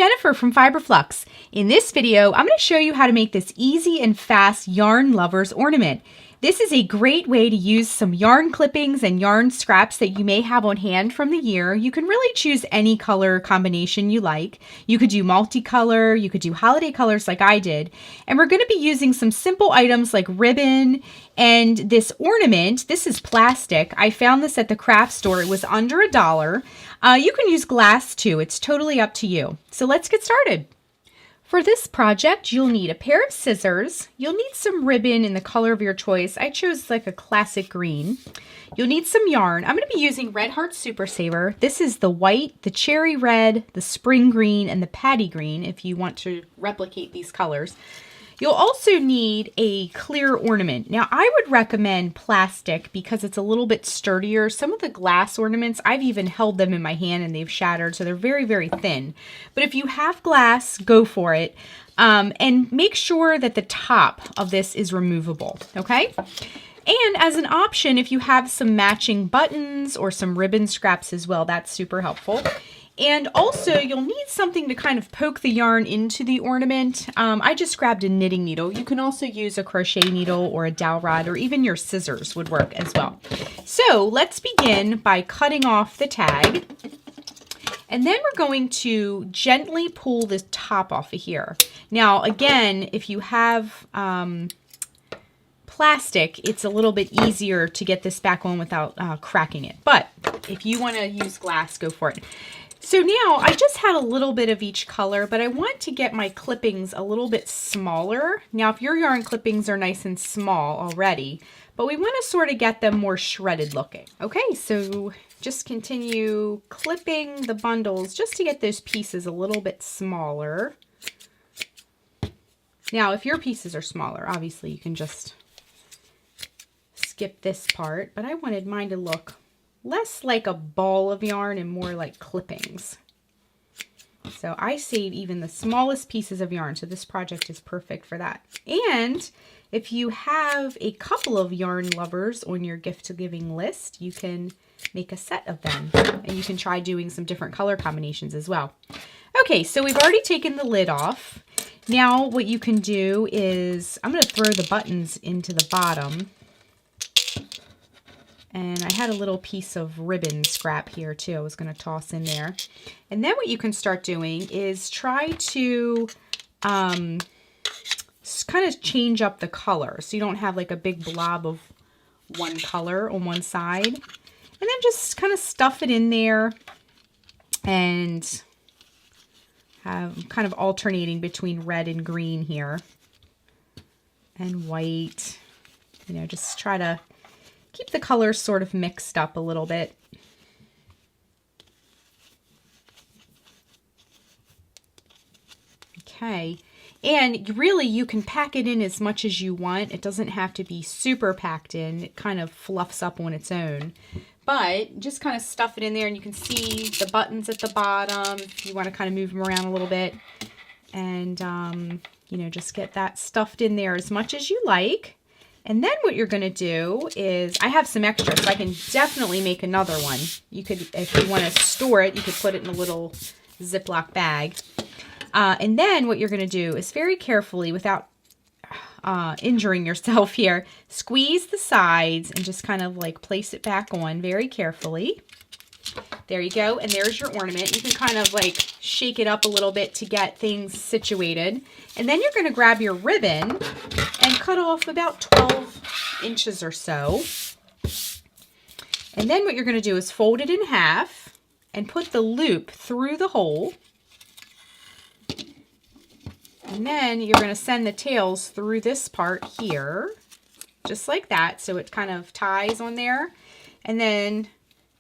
Jennifer from Flux. In this video, I'm going to show you how to make this easy and fast yarn lovers ornament. This is a great way to use some yarn clippings and yarn scraps that you may have on hand from the year. You can really choose any color combination you like. You could do multicolor, you could do holiday colors like I did. And we're going to be using some simple items like ribbon and this ornament. This is plastic. I found this at the craft store. It was under $1. You can use glass too. It's totally up to you. So let's get started. For this project, you'll need a pair of scissors. You'll need some ribbon in the color of your choice. I chose like a classic green. You'll need some yarn. I'm going to be using Red Heart Super Saver. This is the white, the cherry red, the spring green, and the patty green if you want to replicate these colors. You'll also need a clear ornament. Now, I would recommend plastic because it's a little bit sturdier. Some of the glass ornaments, I've even held them in my hand and they've shattered, so they're very, very thin. But if you have glass, go for it. And make sure that the top of this is removable, okay? And as an option, if you have some matching buttons or some ribbon scraps as well, that's super helpful. And also, you'll need something to kind of poke the yarn into the ornament. I just grabbed a knitting needle. You can also use a crochet needle or a dowel rod, or even your scissors would work as well. So let's begin by cutting off the tag. And then we're going to gently pull the top off of here. Now, again, if you have plastic, it's a little bit easier to get this back on without cracking it. But if you want to use glass, go for it. So now I just had a little bit of each color, but I want to get my clippings a little bit smaller. Now, if your yarn clippings are nice and small already, but we want to sort of get them more shredded looking. Okay, so just continue clipping the bundles just to get those pieces a little bit smaller. Now, if your pieces are smaller, obviously you can just skip this part, but I wanted mine to look less like a ball of yarn and more like clippings. So I save even the smallest pieces of yarn, so this project is perfect for that. And if you have a couple of yarn lovers on your gift-giving list, you can make a set of them, and you can try doing some different color combinations as well. Okay, so we've already taken the lid off. Now what you can do is, I'm going to throw the buttons into the bottom. And I had a little piece of ribbon scrap here too I was going to toss in there. And then what you can start doing is try to kind of change up the color so you don't have like a big blob of one color on one side. And then just kind of stuff it in there and have kind of alternating between red and green here and white. You know, just try to keep the colors sort of mixed up a little bit. Okay, and really you can pack it in as much as you want. It doesn't have to be super packed in. It kind of fluffs up on its own. But just kind of stuff it in there, and you can see the buttons at the bottom if you want to kind of move them around a little bit. And, you know, just get that stuffed in there as much as you like. And then what you're going to do is, I have some extra, so I can definitely make another one. You could, if you want to store it, you could put it in a little Ziploc bag. And then what you're going to do is very carefully, without injuring yourself here, squeeze the sides and just kind of like place it back on very carefully. There you go. And there's your ornament. You can kind of like shake it up a little bit to get things situated. And then you're going to grab your ribbon and cut off about 12 inches or so. And then what you're going to do is fold it in half and put the loop through the hole. And then you're going to send the tails through this part here, just like that. So it kind of ties on there. And then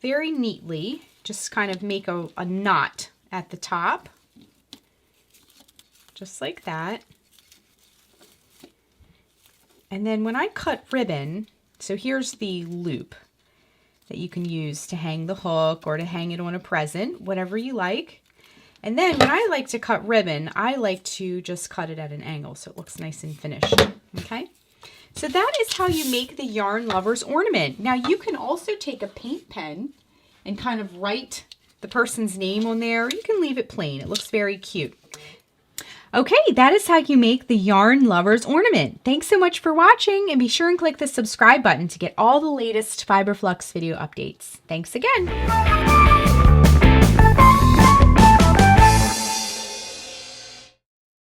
very neatly, just kind of make a knot at the top, just like that. And then when I cut ribbon, so here's the loop that you can use to hang the hook or to hang it on a present, whatever you like. And then when I like to cut ribbon, I like to just cut it at an angle so it looks nice and finished, okay? So that is how you make the Yarn Lovers ornament. Now you can also take a paint pen and kind of write the person's name on there. You can leave it plain. It looks very cute. Okay, that is how you make the Yarn Lovers ornament. Thanks so much for watching, and be sure and click the subscribe button to get all the latest Fiber Flux video updates. Thanks again.